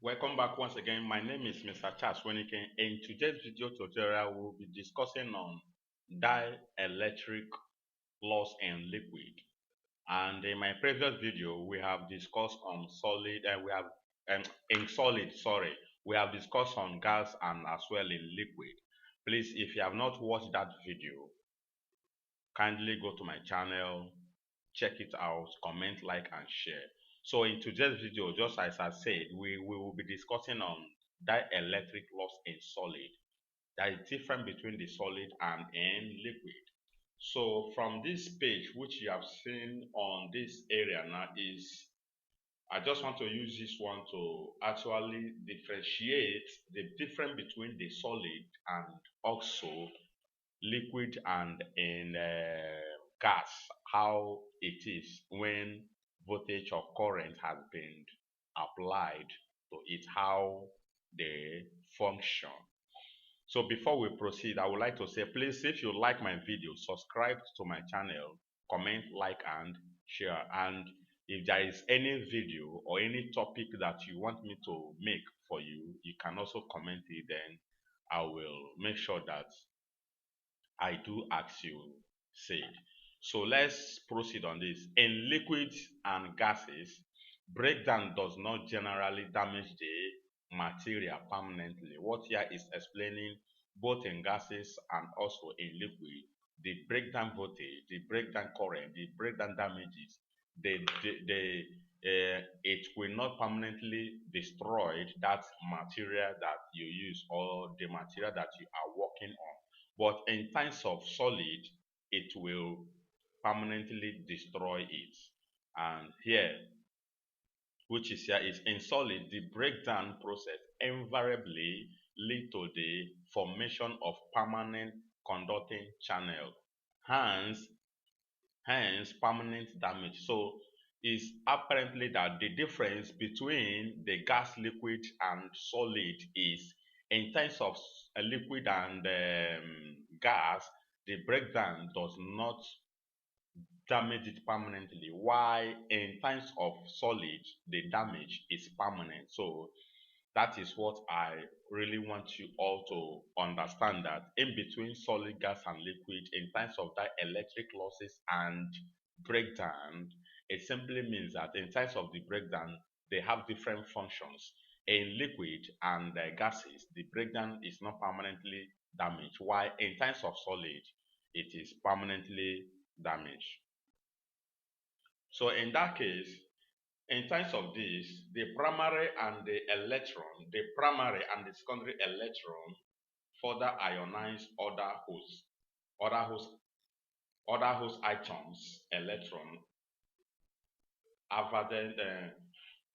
Welcome back once again. My name is Mr. Charles Weniken. In today's video tutorial, we'll be discussing on dielectric loss in liquid. And in my previous video, we have discussed on solid, and in solid, sorry, we have discussed on gas and as well in liquid. Please, if you have not watched that video, kindly go to my channel, check it out, comment, like, and share. So in today's video, just as I said, we will be discussing on dielectric loss in solid. There is difference between the solid and in liquid. So from this page, which you have seen on this area now, is I just want to use this one to actually differentiate the difference between the solid and also liquid and in gas, how it is when voltage or current has been applied to it, how they function. So before we proceed, I would like to say, please, if you like my video, subscribe to my channel, comment, like, and share. And if there is any video or any topic that you want me to make for you, you can also comment it. Then I will make sure that I do as you said. So let's proceed on this. In liquids and gases, breakdown does not generally damage the material permanently. What here is explaining both in gases and also in liquid, the breakdown voltage, the breakdown current, the breakdown damages, it will not permanently destroy that material that you use or the material that you are working on. But in times of solid, it will permanently destroy it. And here, which is here, is in solid, the breakdown process invariably lead to the formation of permanent conducting channel, hence permanent damage. So it's apparently that the difference between the gas, liquid, and solid is in terms of liquid and gas, the breakdown does not damage it permanently. While in times of solid, the damage is permanent. So that is what I really want you all to understand, that in between solid, gas, and liquid, in times of dielectric losses and breakdown, it simply means that in times of the breakdown, they have different functions. In liquid and gases, the breakdown is not permanently damaged, while in times of solid, it is permanently damaged. So in that case, in terms of this, the primary and the secondary electron further ionize other host atoms electron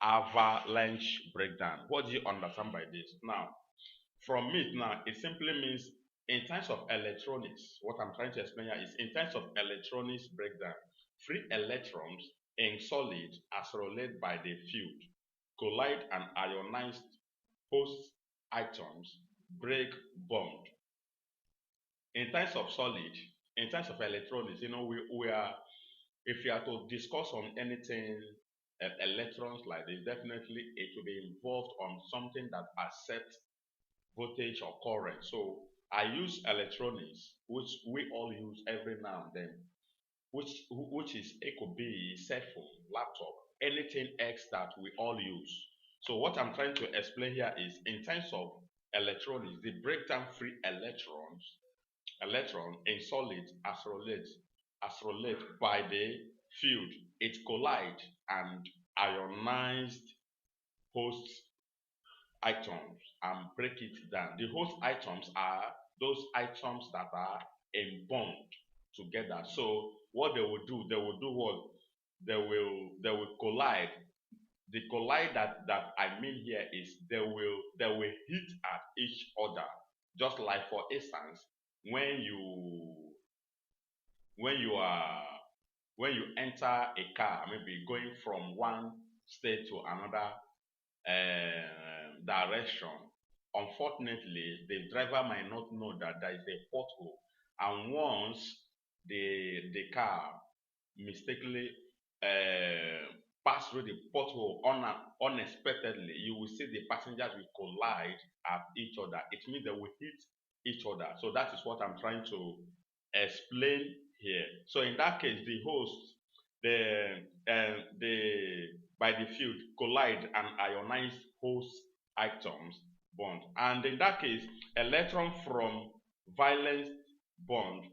avalanche breakdown. What do you understand by this? Now, from it now, it simply means in terms of electronics, what I'm trying to explain here is in terms of electronics breakdown, free electrons in solid as related by the field collide and ionized host atoms break bond. In terms of solid, in terms of electronics, we are, if you are to discuss on anything electrons like this, definitely it will be involved on something that accepts voltage or current. So I use electronics, which we all use every now and then, which is, it could be cell phone, laptop, anything else that we all use. So what I'm trying to explain here is in terms of electronics, the breakdown free electron in solid as related by the field, it collide and ionized host atoms and break it down. The host atoms are those atoms that are in bond together. So what they will do what? They will collide. The collide that I mean here is they will hit at each other. Just like, for instance, when you enter a car, maybe going from one state to another direction, unfortunately the driver might not know that there is a pothole, and once the car mistakenly pass through the porthole unexpectedly, you will see the passengers will collide at each other. It means they will hit each other. So that is what I'm trying to explain here. So in that case, the host, the by the field collide and ionize host atoms bond. And in that case, electron from valence bond,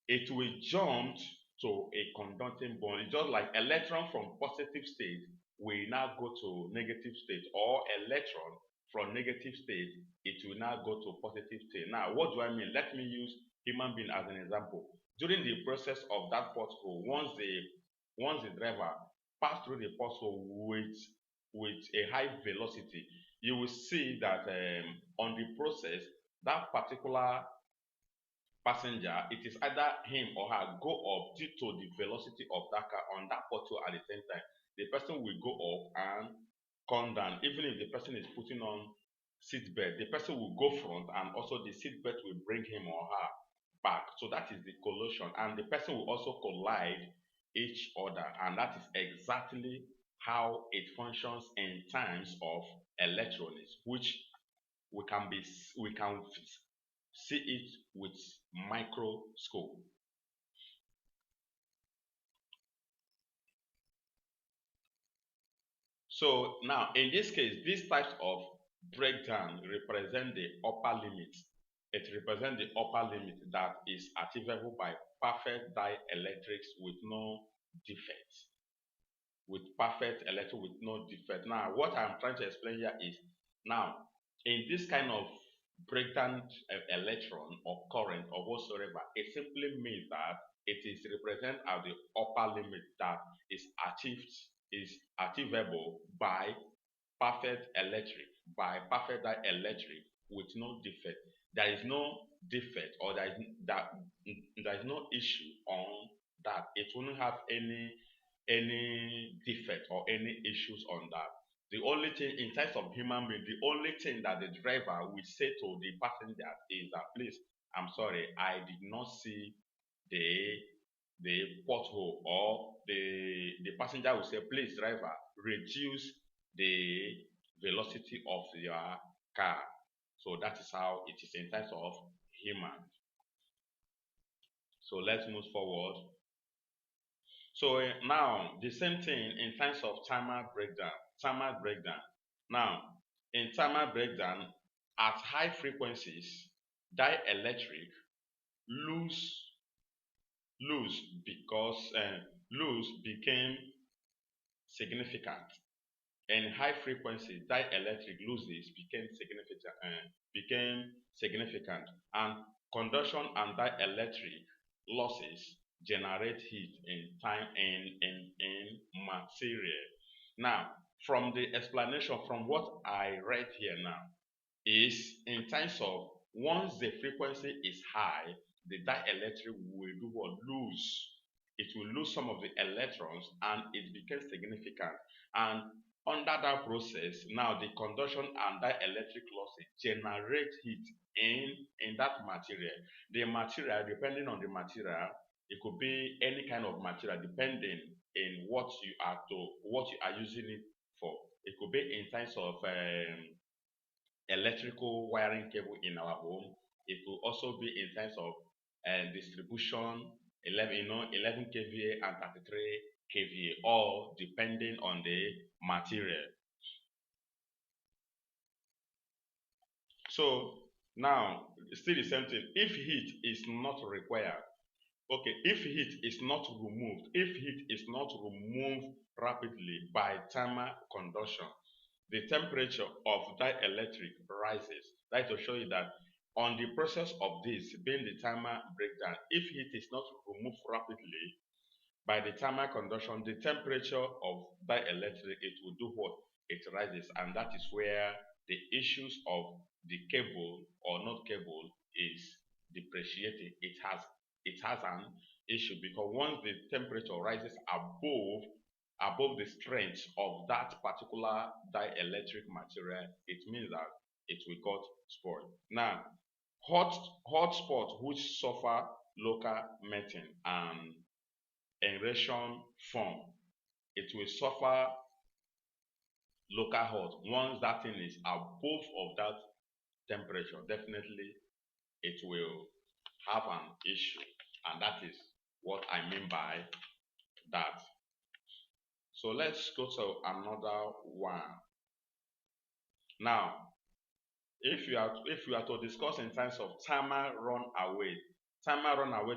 it will jump to a conducting bond. It's just like electron from positive state will now go to negative state, or electron from negative state, it will now go to positive state. Now, what do I mean? Let me use human being as an example. During the process of that porthole, once the driver pass through the porthole with a high velocity, you will see that on the process, that particular passenger, it is either him or her go up due to the velocity of that car on that porthole at the same time. The person will go up and come down. Even if the person is putting on seat belt, the person will go front, and also the seat belt will bring him or her back. So that is the collision, and the person will also collide each other, and that is exactly how it functions in terms of electronics, which we can see it with microscope. So now in this case, these types of breakdown represent the upper limit. It represents the upper limit that is achievable by perfect dielectrics with no defects. With perfect electric with no defect. Now, what I'm trying to explain here is, now in this kind of breakdown electron or current or whatsoever, it simply means that it is represented as the upper limit that is achievable by perfect electric, by perfect dielectric with no defect. There is no defect, or there is no issue on that. It won't have any defect or any issues on that. The only thing in terms of human being, the only thing that the driver will say to the passenger is that, please, I'm sorry, I did not see the pothole, or the passenger will say, please, driver, reduce the velocity of your car. So that is how it is in terms of human. So let's move forward. So now the same thing in terms of thermal breakdown. Thermal breakdown. Now, in thermal breakdown, at high frequencies, dielectric lose lose because lose became significant. In high frequency, dielectric losses became significant, and conduction and dielectric losses generate heat in time in material. Now, from the explanation, from what I read here now, is in terms of, once the frequency is high, the dielectric will do what? Lose. It will lose some of the electrons, and it becomes significant. And under that process, now the conduction and dielectric losses generate heat in that material. The material, depending on the material, it could be any kind of material, depending in what you are using it for. It could be in terms of electrical wiring cable in our home. It could also be in terms of distribution, 11 kVA and 33 kVA, all depending on the material. So now, still the same thing. If heat is not required, okay, if heat is not removed rapidly by thermal conduction, the temperature of dielectric rises. That to show you that on the process of this being the thermal breakdown, if heat is not removed rapidly by the thermal conduction, the temperature of dielectric, it will do what? It rises, and that is where the issues of the cable or not cable is depreciating. It has an issue, because once the temperature rises above the strength of that particular dielectric material, it means that it will got spoiled. Now, hot spots which suffer local melting and aeration form. it will suffer local hot. Once that thing is above of that temperature, definitely it will have an issue, and that is what I mean by that. So let's go to another one. Now, if you are to discuss in terms of timer runaway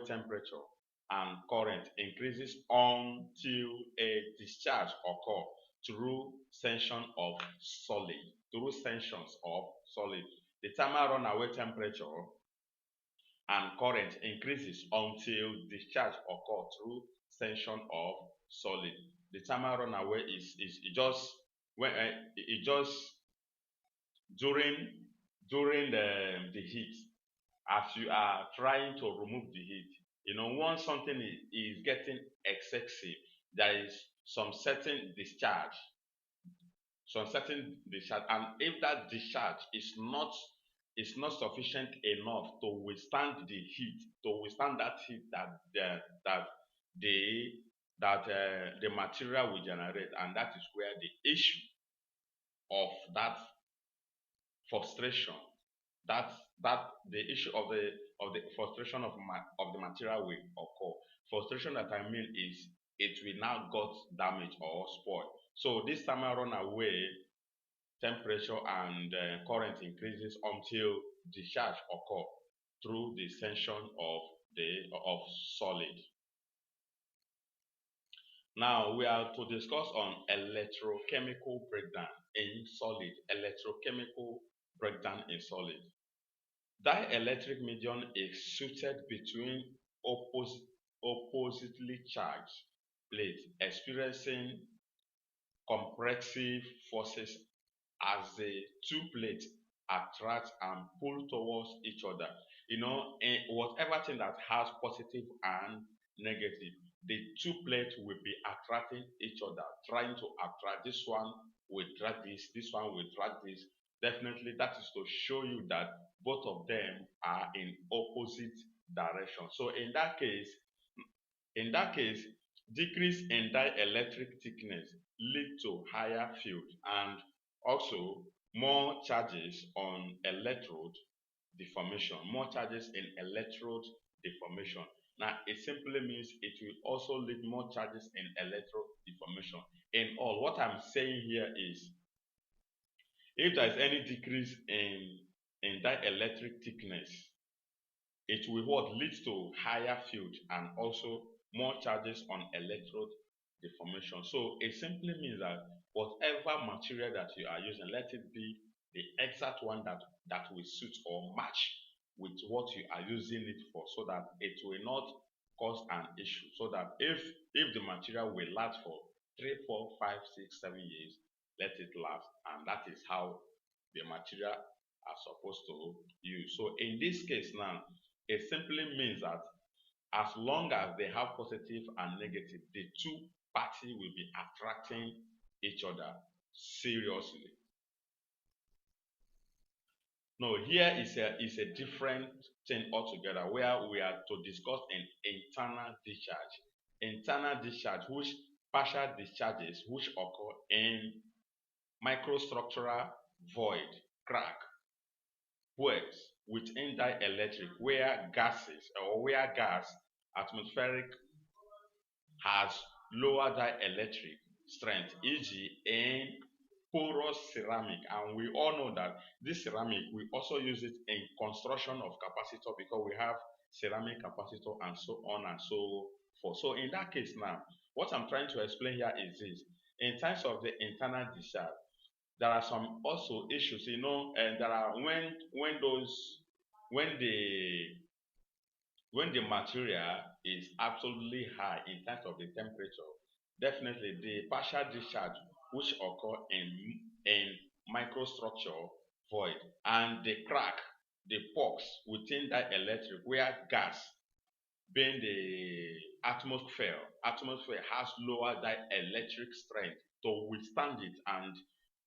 temperature and current increases until a discharge occur through tension of solid, through tensions of solid. The timer runaway temperature and current increases until discharge occur through tension of solid. The timer runaway is it just when it just during the heat, as you are trying to remove the heat, once something is getting excessive, there is some certain discharge, and if that discharge is not sufficient enough to withstand the heat, to withstand that heat the the material will generate, and that is where the issue of that frustration, that that the issue of the frustration of the material will occur. Frustration that I mean is it will now got damaged or spoiled. So this thermal runaway temperature and current increases until discharge occur through the tension of solid. Now we are to discuss on electrochemical breakdown in solid. Electrochemical breakdown in solid. Dielectric medium is suited between oppositely charged plates experiencing compressive forces as the two plates attract and pull towards each other. In whatever thing that has positive and negative, the two plates will be attracting each other, trying to attract. This one will drag this one will drag this. Definitely, that is to show you that both of them are in opposite direction. So in that case, decrease in dielectric thickness lead to higher field and also more charges on electrode deformation, more charges in electrode deformation. Now, it simply means it will also lead more charges in electrode deformation. In all, what I'm saying here is if there is any decrease in dielectric thickness, it will what leads to higher field and also more charges on electrode deformation. So it simply means that whatever material that you are using, let it be the exact one that will suit or match with what you are using it for, so that it will not cause an issue. So that if the material will last for 3, 4, 5, 6, 7 years, let it last, and that is how the material are supposed to use. So in this case now, it simply means that as long as they have positive and negative, the two parties will be attracting each other seriously. No, here is a different thing altogether, where we are to discuss an internal discharge. Internal discharge, which partial discharges which occur in microstructural void, crack, wells within dielectric, where gas atmospheric has lower dielectric strength, e.g. in porous ceramic. And we all know that this ceramic, we also use it in construction of capacitor, because we have ceramic capacitor and so on and so forth. So in that case now, what I'm trying to explain here is this. In terms of the internal discharge, there are some also issues, and there are when the material is absolutely high in terms of the temperature, definitely the partial discharge which occur in microstructure void, and the crack, the pores within dielectric, where gas being the atmosphere has lower dielectric strength to withstand it. And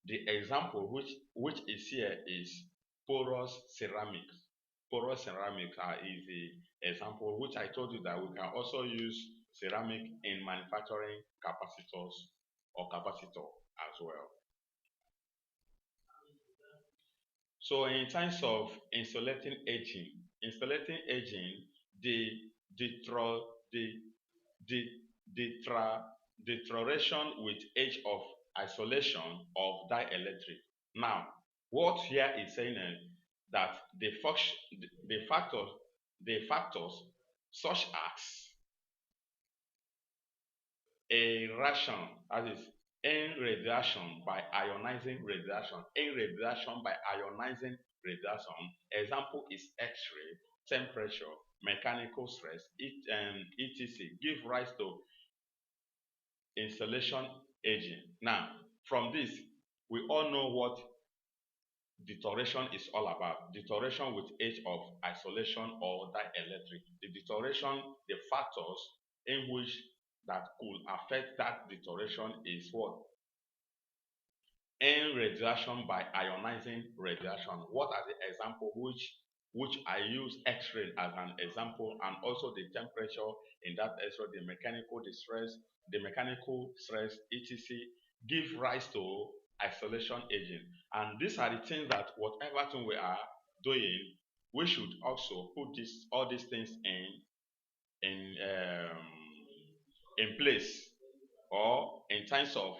the example which is here is porous ceramics. Porous ceramics is the example which I told you that we can also use ceramic in manufacturing capacitors or capacitor as well. So in terms of insulating aging, the detro, the detra, deterioration with age of isolation of dielectric. Now, what here is saying that the factors such as a reaction, that is in radiation by ionizing radiation, example is X-ray, temperature, mechanical stress, etc. give rise to insulation aging. Now, from this, we all know what deterioration is all about. Deterioration with age of isolation or dielectric. The deterioration, the factors in which that could affect that deterioration is what? In radiation by ionizing radiation. What are the examples which I use X-ray as an example, and also the temperature in that X-ray, the mechanical distress, the mechanical stress, etc. give rise to isolation aging. And these are the things that whatever thing we are doing, we should also put all these things in place, or in terms of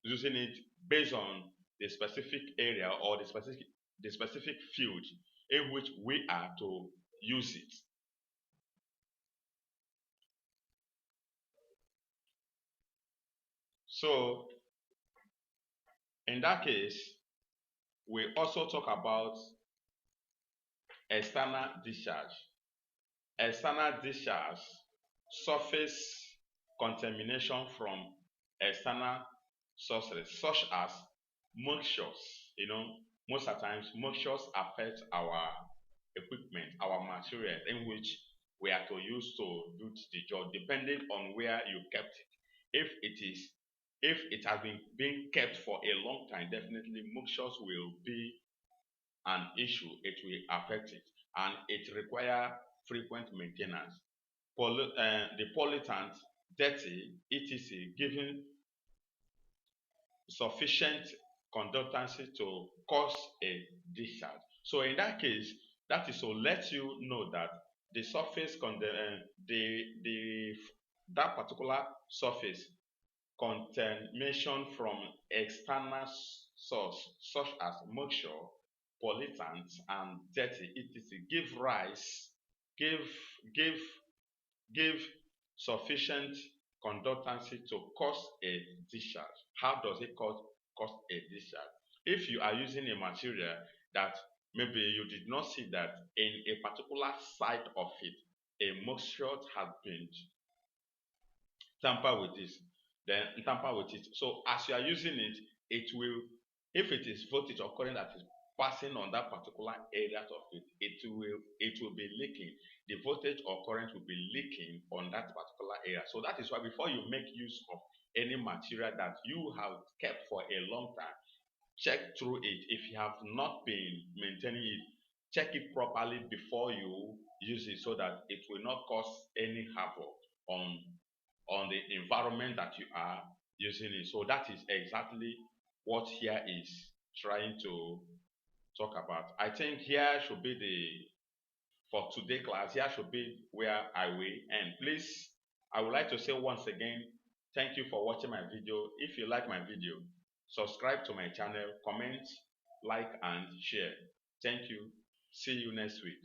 using it based on the specific area or the specific field in which we are to use it. So in that case, we also talk about external discharge. External discharge, surface contamination from external sources such as moistures. Most of the times moistures affect our equipment, our material in which we are to use to do the job, depending on where you kept it. If it has been being kept for a long time, definitely moistures will be an issue. It will affect it, and it requires frequent maintenance. The pollutant, dirty, etc., giving sufficient conductancy to cause a discharge. So in that case, that is to let you know that the surface that particular surface contamination from external source such as moisture, pollutants, and dirty, etc. give give give sufficient conductancy to cause a discharge. How does it cause a discharge? If you are using a material that maybe you did not see that in a particular side of it, a moisture has been tampered with this, then tamper with it. So as you are using it, it will, if it is voltage or current that is passing on that particular area of it, it will be leaking. The voltage or current will be leaking on that particular area. So that is why before you make use of any material that you have kept for a long time, check through it. If you have not been maintaining it, check it properly before you use it, so that it will not cause any havoc on the environment that you are using it. So that is exactly what here is trying to talk about. I think here should be for today class, here should be where I will end. Please, I would like to say once again, thank you for watching my video. If you like my video, subscribe to my channel, comment, like, and share. Thank you. See you next week.